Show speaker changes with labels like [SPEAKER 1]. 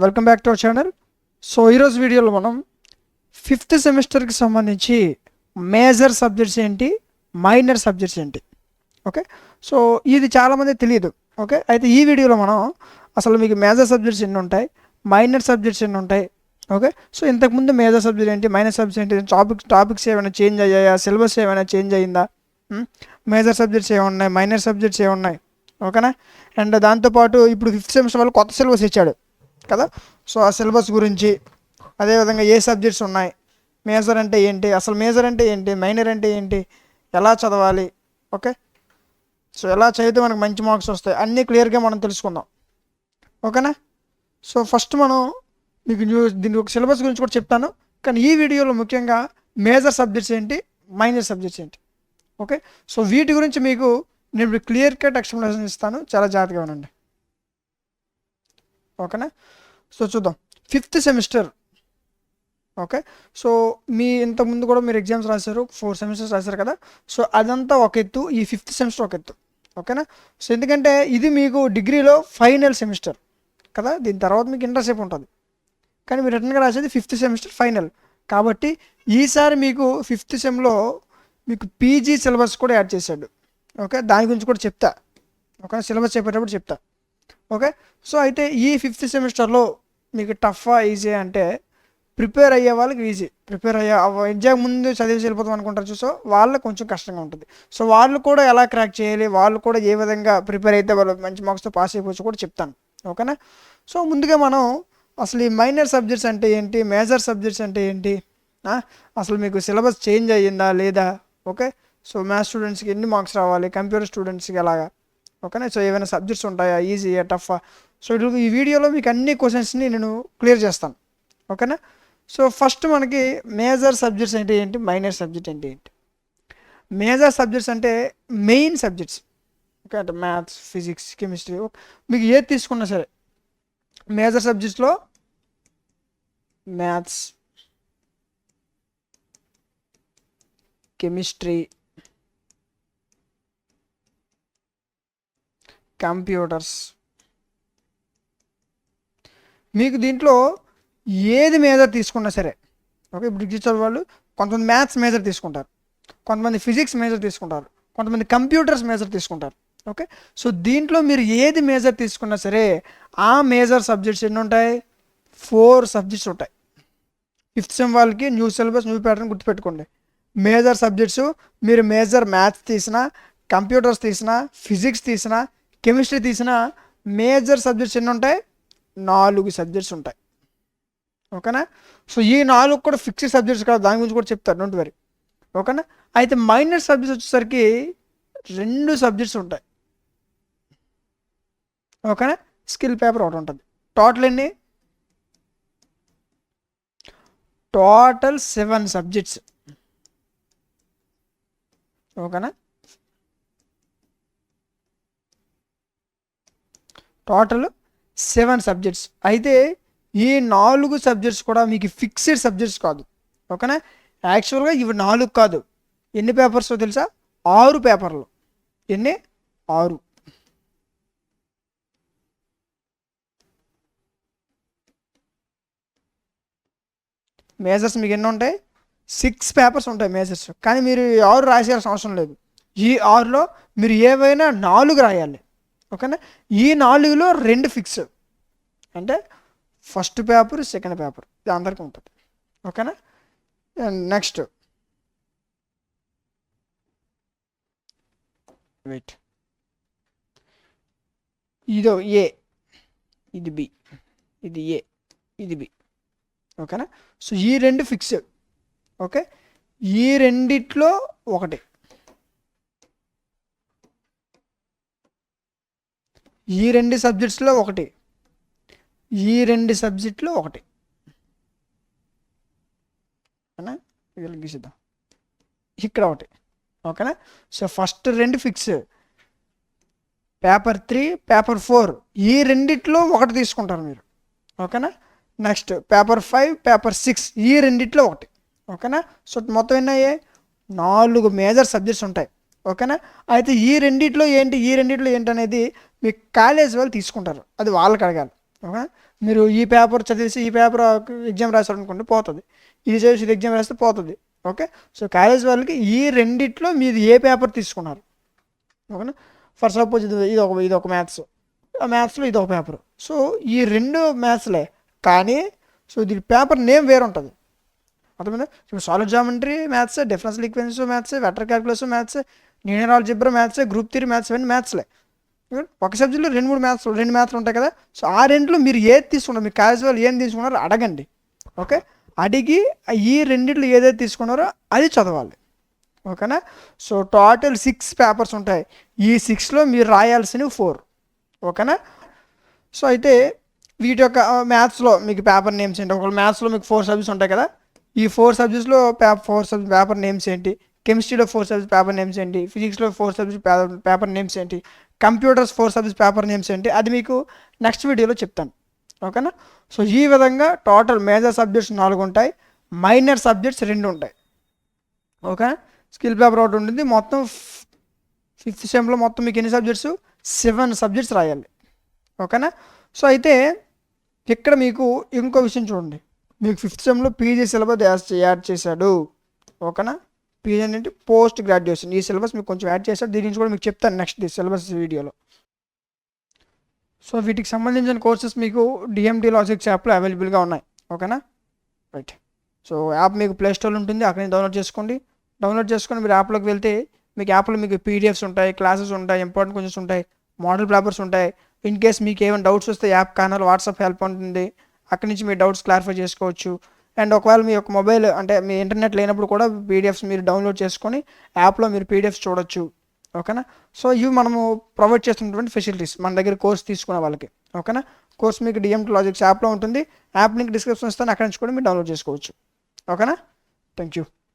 [SPEAKER 1] Welcome back to our channel. So ఈరోజు వీడియోలో మనం ఫిఫ్త్ సెమిస్టర్కి సంబంధించి మేజర్ సబ్జెక్ట్స్ ఏంటి, మైనర్ సబ్జెక్ట్స్ ఏంటి, ఓకే. సో ఇది చాలామంది తెలియదు, ఓకే. అయితే ఈ వీడియోలో మనం అసలు మీకు మేజర్ సబ్జెక్ట్స్ ఎన్ని ఉంటాయి, మైనర్ సబ్జెక్ట్స్ ఎన్ని ఉంటాయి, ఓకే. సో ఇంతకుముందు మేజర్ సబ్జెక్ట్ ఏంటి, మైనర్ సబ్జెక్ట్ ఏంటి, టాపిక్స్ ఏమైనా చేంజ్ అయ్యాయా, సిలబస్ ఏమైనా చేంజ్ అయ్యిందా, మేజర్ సబ్జెక్ట్స్ ఏమున్నాయి, మైనర్ సబ్జెక్ట్స్ ఏమున్నాయి, ఓకేనా. అండ్ దాంతోపాటు ఇప్పుడు ఫిఫ్త్ సెమిస్టర్ వాళ్ళు కొత్త సిలబస్ ఇచ్చాడు కదా. సో ఆ సిలబస్ గురించి, అదేవిధంగా ఏ సబ్జెక్ట్స్ ఉన్నాయి, మేజర్ అంటే ఏంటి, అసలు మేజర్ అంటే ఏంటి, మైనర్ అంటే ఏంటి, ఎలా చదవాలి, ఓకే. సో ఎలా చదివితే మనకు మంచి మార్క్స్ వస్తాయి అన్నీ క్లియర్గా మనం తెలుసుకుందాం, ఓకేనా. సో ఫస్ట్ మనం మీకు దీని ఒక సిలబస్ గురించి కూడా చెప్తాను, కానీ ఈ వీడియోలో ముఖ్యంగా మేజర్ సబ్జెక్ట్స్ ఏంటి, మైనర్ సబ్జెక్ట్స్ ఏంటి, ఓకే. సో వీటి గురించి మీకు నేను ఇప్పుడు క్లియర్ కట్ ఎక్స్ప్లెనేషన్ ఇస్తాను, చాలా జాగ్రత్తగా ఉండండి, ఓకేనా. సో చూద్దాం ఫిఫ్త్ సెమిస్టర్, ఓకే. సో మీ ఇంతకుముందు కూడా మీరు ఎగ్జామ్స్ రాశారు, 4 సెమిస్టర్స్ రాశారు కదా. సో అదంతా ఒక ఎత్తు, ఈ ఫిఫ్త్ సెమిస్టర్ ఒక ఎత్తు, ఓకేనా. సో ఎందుకంటే ఇది మీకు డిగ్రీలో ఫైనల్ సెమిస్టర్ కదా, దీని తర్వాత మీకు ఇంటర్న్షిప్ ఉంటుంది, కానీ మీరు రిటర్న్గా రాసేది ఫిఫ్త్ సెమిస్టర్ ఫైనల్. కాబట్టి ఈసారి మీకు ఫిఫ్త్ సెమ్లో మీకు పీజీ సిలబస్ కూడా యాడ్ చేశాడు, ఓకే. దాని గురించి కూడా చెప్తా, ఓకే. సిలబస్ చెప్పేటప్పుడు చెప్తా, ఓకే. సో అయితే ఈ ఫిఫ్త్ సెమిస్టర్లో మీకు టఫా ఈజీ అంటే ప్రిపేర్ అయ్యే వాళ్ళకి ఈజీ, ప్రిపేర్ అయ్యే ఎగ్జామ్ ముందు చదివేసి వెళ్ళిపోతాం అనుకుంటారు చూసో వాళ్ళకి కొంచెం కష్టంగా ఉంటుంది. సో వాళ్ళు కూడా ఎలా క్రాక్ చేయాలి, వాళ్ళు కూడా ఏ విధంగా ప్రిపేర్ అయితే వాళ్ళు మంచి మార్క్స్తో పాస్ అయిపోవచ్చు కూడా చెప్తాను, ఓకేనా. సో ముందుగా మనం అసలు ఈ మైనర్ సబ్జెక్ట్స్ అంటే ఏంటి, మేజర్ సబ్జెక్ట్స్ అంటే ఏంటి, అసలు మీకు సిలబస్ చేంజ్ అయ్యిందా లేదా, ఓకే. సో మ్యాథ్స్ స్టూడెంట్స్కి ఎన్ని మార్క్స్ రావాలి, కంప్యూటర్ స్టూడెంట్స్కి ఎలాగా, ఓకేనా. సో ఏమైనా సబ్జెక్ట్స్ ఉంటాయా, ఈజీయా, టఫా, సో ఈ వీడియోలో మీకు అన్ని క్వశ్చన్స్ని నేను క్లియర్ చేస్తాను, ఓకేనా. సో ఫస్ట్ మనకి మేజర్ సబ్జెక్ట్స్ అంటే ఏంటి, మైనర్ సబ్జెక్ట్ అంటే ఏంటి. మేజర్ సబ్జెక్ట్స్ అంటే మెయిన్ సబ్జెక్ట్స్, ఓకే. అంటే మ్యాథ్స్, ఫిజిక్స్, కెమిస్ట్రీ, మీకు ఏది తీసుకున్నా సరే మేజర్ సబ్జెక్ట్స్లో మ్యాథ్స్, కెమిస్ట్రీ, కంప్యూటర్స్, మీకు దీంట్లో ఏది మేజర్ తీసుకున్నా సరే, ఓకే. ఇప్పుడు డిగ్రీ చదివే వాళ్ళు కొంతమంది మ్యాథ్స్ మేజర్ తీసుకుంటారు, కొంతమంది ఫిజిక్స్ మేజర్ తీసుకుంటారు, కొంతమంది కంప్యూటర్స్ మేజర్ తీసుకుంటారు, ఓకే. సో దీంట్లో మీరు ఏది మేజర్ తీసుకున్నా సరే ఆ మేజర్ సబ్జెక్ట్స్ ఎన్ని ఉంటాయి, 4 సబ్జెక్ట్స్ ఉంటాయి. ఫిఫ్త్ సెమ్ వాళ్ళకి న్యూ సిలబస్, న్యూ ప్యాటర్న్ గుర్తుపెట్టుకోండి. మేజర్ సబ్జెక్ట్స్ మీరు మేజర్ మ్యాథ్స్ తీసినా, కంప్యూటర్స్ తీసినా, ఫిజిక్స్ తీసినా, కెమిస్ట్రీ తీసినా మేజర్ సబ్జెక్ట్స్ ఎన్ని ఉంటాయి, 4 సబ్జెక్ట్స్ ఉంటాయి, ఓకేనా. సో ఈ 4 కూడా ఫిక్స్డ్ సబ్జెక్ట్స్ కాదు, దాని గురించి కూడా చెప్తారు, డోంట్ వరీ, ఓకేనా. అయితే మైనర్ సబ్జెక్ట్స్ వచ్చేసరికి 2 సబ్జెక్ట్స్ ఉంటాయి, ఓకేనా. స్కిల్ పేపర్ ఒకటి ఉంటుంది. టోటల్ ఎన్ని, టోటల్ 7 సబ్జెక్ట్స్, ఓకేనా. Total 7 subjects. అయితే ఈ 4 సబ్జెక్ట్స్ కూడా మీకు ఫిక్స్డ్ సబ్జెక్ట్స్ కాదు, ఓకేనా. యాక్చువల్గా ఇవి 4 కాదు, ఎన్ని పేపర్స్ తెలుసా, 6 పేపర్లు. ఎన్ని, 6. మేజర్స్ మీకు ఎన్ని ఉంటాయి, 6 పేపర్స్ ఉంటాయి మేజర్స్, కానీ మీరు 6 రాసేయాల్సిన అవసరం లేదు. ఈ 6లో మీరు ఏవైనా 4 రాయాలి, ఓకేనా. ఈ 4లో 2 ఫిక్స్, అంటే ఫస్ట్ పేపర్, సెకండ్ పేపర్, ఇది అందరికీ ఉంటుంది, ఓకేనా. నెక్స్ట్ వెయిట్, ఇదో ఏ, ఇది బి, ఇది ఏ, ఇది బి, ఓకేనా. సో ఈ 2 ఫిక్స్, ఓకే. ఈ రెండిట్లో ఒకటి, ఈ 2 సబ్జెక్ట్స్లో ఒకటి, ఈ 2 సబ్జెక్ట్లో ఒకటి, ఓకేనా. వీళ్ళకి గీసిద్దాం, ఇక్కడ ఒకటి, ఓకేనా. So first 2 fix, paper 3, paper 4, ఈ రెండిట్లో ఒకటి తీసుకుంటారు మీరు, ఓకేనా. నెక్స్ట్ పేపర్ 5, పేపర్ 6, ఈ రెండిట్లో ఒకటి, ఓకేనా. సో మొత్తం ఎన్ని అయ్యాయి, 4 మేజర్ సబ్జెక్ట్స్ ఉంటాయి, ఓకేనా. అయితే ఈ రెండిట్లో ఏంటి అనేది మీ కాలేజ్ వాళ్ళు తీసుకుంటారు, అది వాళ్ళకి అడగాలి, ఓకే, మీరు ఈ పేపర్ చదివేసి ఈ పేపర్ ఎగ్జామ్ రాశారు అనుకోండి పోతుంది, ఇది చదివేసి ఇది ఎగ్జామ్ రాస్తే పోతుంది. ఓకే, సో కాలేజ్ వాళ్ళకి ఈ రెండిట్లో మీరు ఏ పేపర్ తీసుకున్నారు, ఓకేనా. ఫర్ సపోజ్ ఇది ఒక మ్యాథ్స్, ఆ మ్యాథ్స్లో ఇది ఒక పేపర్. సో ఈ రెండు మ్యాథ్స్లే కానీ సో దీని పేపర్ నేమ్ వేరు ఉంటుంది, అర్థమైందా. ఇప్పుడు solid geometry maths, differential equations maths, vector calculus maths, linear algebra maths, group theory maths, ఇవన్నీ మ్యాథ్స్లే. ఒక సబ్జెక్ట్లో రెండు మ్యాథ్స్లు ఉంటాయి కదా. సో ఆ రెండులో మీరు ఏది తీసుకున్నారు, మీ కాలేజ్ వాళ్ళు ఏం తీసుకున్నారో అడగండి. ఓకే, అడిగి ఈ రెండిట్లో ఏదైతే తీసుకున్నారో అది చదవాలి. ఓకేనా. సో టోటల్ 6 పేపర్స్ ఉంటాయి, ఈ 6లో మీరు రాయాల్సినవి 4. ఓకేనా. సో అయితే వీటి యొక్క మ్యాథ్స్లో మీకు పేపర్ నేమ్స్ ఏంటి, ఒకవేళ మ్యాథ్స్లో మీకు 4 సబ్జెక్ట్స్ ఉంటాయి కదా, ఈ 4 సబ్జెక్ట్స్లో 4 సబ్జెక్ట్ పేపర్ నేమ్స్ ఏంటి, కెమిస్ట్రీలో 4 సబ్జెక్ట్ పేపర్ నేమ్స్ ఏంటి, ఫిజిక్స్లో 4 సబ్జెక్ట్ పేపర్ నేమ్స్ ఏంటి, కంప్యూటర్స్ 4 సబ్జెక్ట్ పేపర్ నేమ్స్ ఏంటి, అది మీకు నెక్స్ట్ వీడియోలో చెప్తాను. ఓకేనా. సో ఈ విధంగా టోటల్ మేజర్ సబ్జెక్ట్స్ 4 ఉంటాయి, మైనర్ సబ్జెక్ట్స్ 2 ఉంటాయి. ఓకే, స్కిల్ పేపర్ ఒకటి ఉంటుంది. మొత్తం 5th సెమ్లో మొత్తం మీకు ఎన్ని సబ్జెక్ట్స్, 7 సబ్జెక్ట్స్ రాయాలి. ఓకేనా. సో అయితే ఇక్కడ మీకు ఇంకో విషయం చూడండి, మీకు 5th సెమ్లో పీజీ సిలబస్ యాడ్ చేశాడు. ఓకేనా, పీజీ అంటే పోస్ట్ గ్రాడ్యుయేషన్, ఈ సిలబస్ మీకు కొంచెం యాడ్ చేశాడు. దీని నుంచి కూడా మీకు చెప్తాను నెక్స్ట్ సిలబస్ వీడియోలో. సో వీటికి సంబంధించిన కోర్సెస్ మీకు డిఎండి లాజిక్స్ యాప్లో అవైలబుల్గా ఉన్నాయి. ఓకేనా, రైట్. సో యాప్ మీకు ప్లే స్టోర్లో ఉంటుంది, అక్కడ నుంచి డౌన్లోడ్ చేసుకొని మీరు యాప్లోకి వెళ్తే మీకు యాప్లో మీకు పీడిఎఫ్స్ ఉంటాయి, క్లాసెస్ ఉంటాయి, ఇంపార్టెంట్ క్వశ్చన్స్ ఉంటాయి, మోడల్ పేపర్స్ ఉంటాయి. ఇన్ కేస్ మీకు ఏమైనా డౌట్స్ వస్తే యాప్ ఛానల్ వాట్సాప్ హెల్ప్ ఉంటుంది, అక్కడి నుంచి మీ డౌట్స్ క్లారిఫై చేసుకోవచ్చు. అండ్ ఒకవేళ మీ యొక్క మొబైల్ అంటే మీ ఇంటర్నెట్ లేనప్పుడు కూడా పీడిఎఫ్స్ మీరు డౌన్లోడ్ చేసుకొని యాప్లో మీరు పీడిఎఫ్స్ చూడొచ్చు. ఓకేనా. సో ఇవి మనము ప్రొవైడ్ చేస్తున్నటువంటి ఫెసిలిటీస్ మన దగ్గర కోర్స్ తీసుకునే వాళ్ళకి. ఓకేనా, కోర్స్ మీకు డిఎండి లాజిక్స్ యాప్లో ఉంటుంది, యాప్ లింక్ డిస్క్రిప్షన్ ఇస్తాను, అక్కడి నుంచి కూడా మీరు డౌన్లోడ్ చేసుకోవచ్చు. ఓకేనా, థ్యాంక్ యూ.